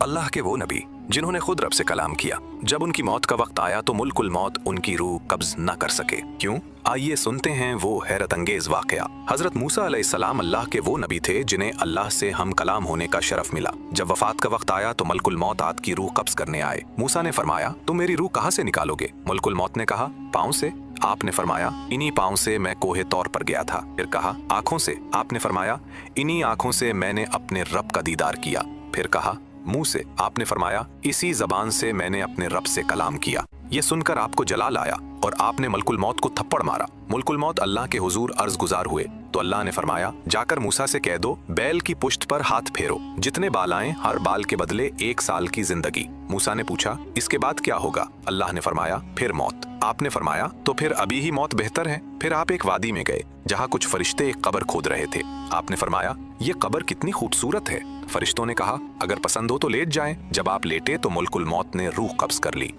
अल्लाह के वो नबी जिन्होंने खुद रब से कलाम किया, जब उनकी मौत का वक्त आया तो मुल्कुल मौत उनकी रूह कब्ज न कर सके। क्यों? आइए सुनते हैं वो हैरत अंगेज वाकया। हजरत मूसा अलैहिस्सलाम अल्लाह के वो नबी थे जिन्हें अल्लाह से हम कलाम होने का शरफ मिला। जब वफात का वक्त आया तो मलकुल मौत आद की रूह कब्ज करने आए। मूसा ने फरमाया, तुम मेरी रूह कहाँ से निकालोगे? मलकुल मौत ने कहा, पाँव से। आपने फरमाया, इन्हीं पाँव से मैं कोहे तौर पर गया था। फिर कहा, आंखों से। आपने फरमाया, इन्हीं आंखों से मैंने अपने रब का दीदार किया। फिर कहा, मुंह से। आपने फरमाया, इसी जबान से मैंने अपने रब से कलाम किया। ये सुनकर आपको जलाल आया और आपने मलकुल मौत को थप्पड़ मारा। मलकुल मौत अल्लाह के हुजूर अर्ज गुजार हुए तो अल्लाह ने फरमाया, जाकर मूसा से कह दो बैल की पुश्त पर हाथ फेरो, जितने बाल आए हर बाल के बदले 1 साल की जिंदगी। मूसा ने पूछा, इसके बाद क्या होगा? अल्लाह ने फरमाया, फिर मौत। आपने फरमाया, तो फिर अभी ही मौत बेहतर है। फिर आप एक वादी में गए जहाँ कुछ फरिश्ते एक कब्र खोद रहे थे। आपने फरमाया, ये कब्र कितनी खूबसूरत है। फरिश्तों ने कहा, अगर पसंद हो तो लेट जाएं। जब आप लेटे तो मुल्कुल मौत ने रूह कब्ज कर ली।